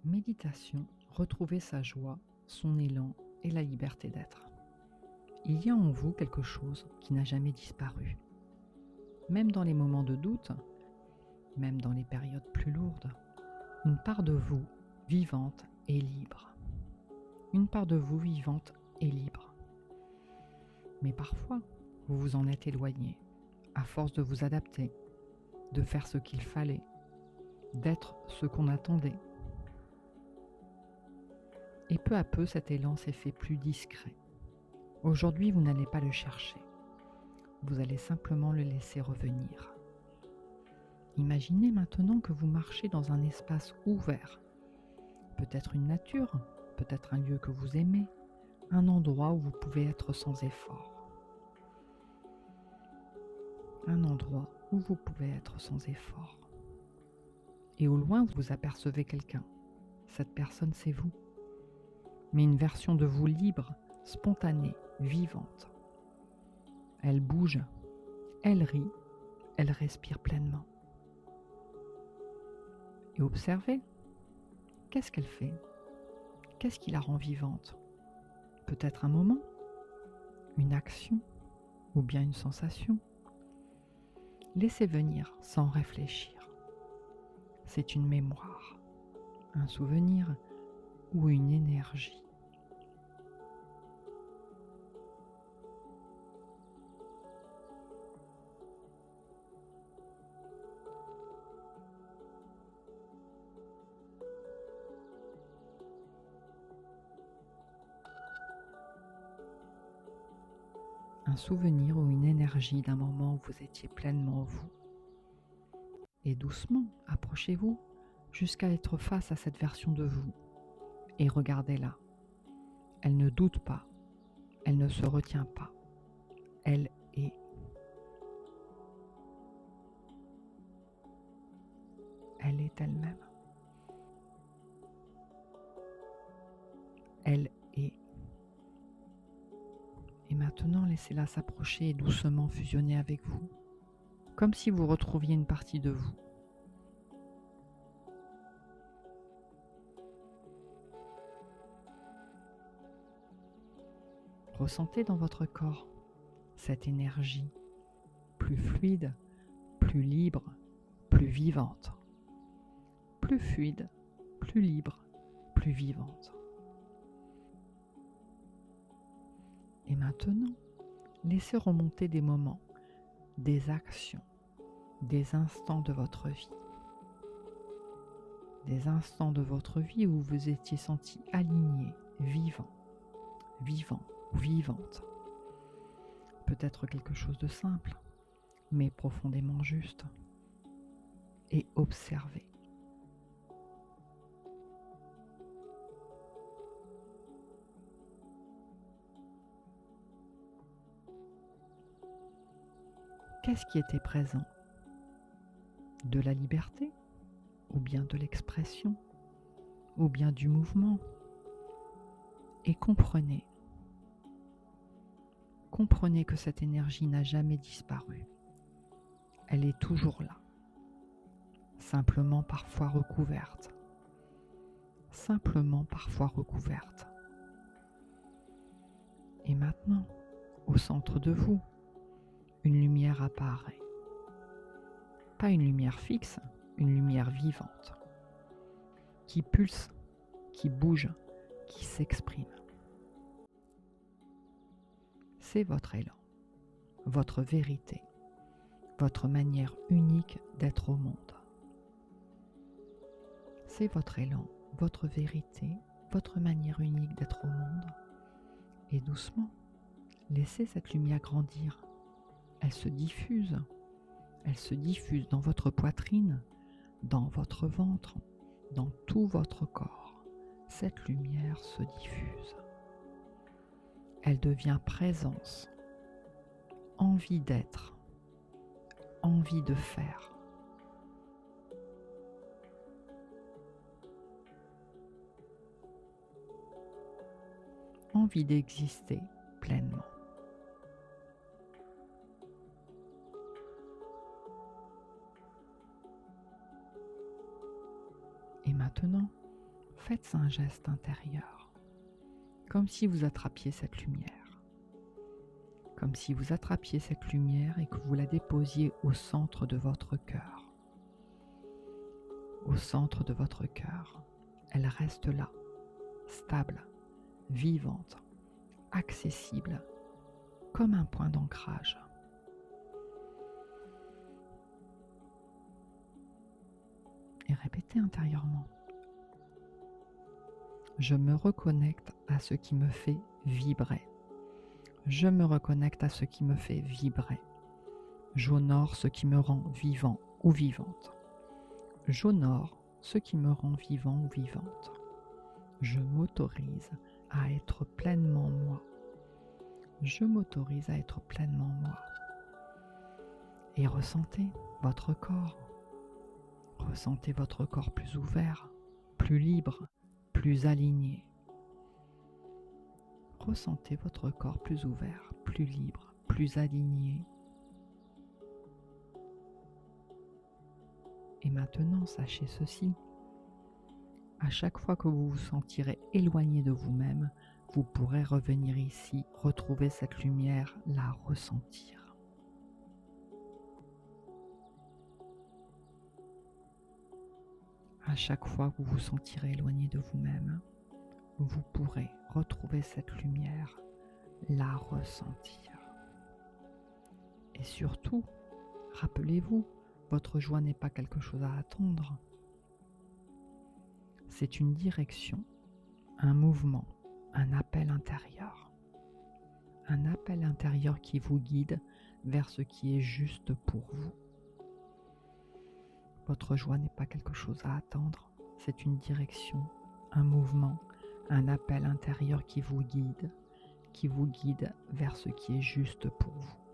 Méditation, retrouver sa joie, son élan et la liberté d'être. Il y a en vous quelque chose qui n'a jamais disparu. Même dans les moments de doute, même dans les périodes plus lourdes, une part de vous vivante et libre. Une part de vous vivante et libre. Mais parfois, vous vous en êtes éloigné, à force de vous adapter, de faire ce qu'il fallait, d'être ce qu'on attendait. Et peu à peu, cet élan s'est fait plus discret. Aujourd'hui, vous n'allez pas le chercher. Vous allez simplement le laisser revenir. Imaginez maintenant que vous marchez dans un espace ouvert. Peut-être une nature, peut-être un lieu que vous aimez, un endroit où vous pouvez être sans effort. Un endroit où vous pouvez être sans effort. Et au loin, vous apercevez quelqu'un. Cette personne, c'est vous. Mais une version de vous libre, spontanée, vivante. Elle bouge, elle rit, elle respire pleinement. Et observez, qu'est-ce qu'elle fait? Qu'est-ce qui la rend vivante? Peut-être un moment, une action ou bien une sensation. Laissez venir sans réfléchir. C'est une mémoire, un souvenir ou une énergie. Un souvenir ou une énergie d'un moment où vous étiez pleinement vous. Et doucement, approchez-vous jusqu'à être face à cette version de vous. Et regardez-la. Elle ne doute pas. Elle ne se retient pas. Elle est. Elle est elle-même. Elle est. Et maintenant, laissez-la s'approcher et doucement fusionner avec vous, comme si vous retrouviez une partie de vous. Ressentez dans votre corps cette énergie plus fluide, plus libre, plus vivante. Plus fluide, plus libre, plus vivante. Et maintenant, laissez remonter des moments, des actions, des instants de votre vie. Des instants de votre vie où vous vous étiez senti aligné, vivant, vivant ou vivante. Peut-être quelque chose de simple, mais profondément juste. Et observez. Qu'est-ce qui était présent? De la liberté? Ou bien de l'expression? Ou bien du mouvement? Et comprenez que cette énergie n'a jamais disparu. Elle est toujours là, simplement parfois recouverte. Simplement parfois recouverte. Et maintenant, au centre de vous, une lumière apparaît. Pas une lumière fixe, une lumière vivante, qui pulse, qui bouge, qui s'exprime. C'est votre élan, votre vérité, votre manière unique d'être au monde. C'est votre élan, votre vérité, votre manière unique d'être au monde. Et doucement, laissez cette lumière grandir. Elle se diffuse dans votre poitrine, dans votre ventre, dans tout votre corps. Cette lumière se diffuse. Elle devient présence, envie d'être, envie de faire. Envie d'exister pleinement. Et maintenant, faites un geste intérieur, comme si vous attrapiez cette lumière. Comme si vous attrapiez cette lumière et que vous la déposiez au centre de votre cœur. Au centre de votre cœur, elle reste là, stable, vivante, accessible, comme un point d'ancrage. Et répétez intérieurement. Je me reconnecte à ce qui me fait vibrer. Je me reconnecte à ce qui me fait vibrer. J'honore ce qui me rend vivant ou vivante. J'honore ce qui me rend vivant ou vivante. Je m'autorise à être pleinement moi. Je m'autorise à être pleinement moi. Et ressentez votre corps. Ressentez votre corps plus ouvert, plus libre, plus aligné. Ressentez votre corps plus ouvert, plus libre, plus aligné. Et maintenant, sachez ceci. À chaque fois que vous vous sentirez éloigné de vous-même, vous pourrez revenir ici, retrouver cette lumière, la ressentir. À chaque fois que vous vous sentirez éloigné de vous-même, vous pourrez retrouver cette lumière, la ressentir. Et surtout, rappelez-vous, votre joie n'est pas quelque chose à attendre. C'est une direction, un mouvement, un appel intérieur. Un appel intérieur qui vous guide vers ce qui est juste pour vous. Votre joie n'est pas quelque chose à attendre, c'est une direction, un mouvement, un appel intérieur qui vous guide vers ce qui est juste pour vous.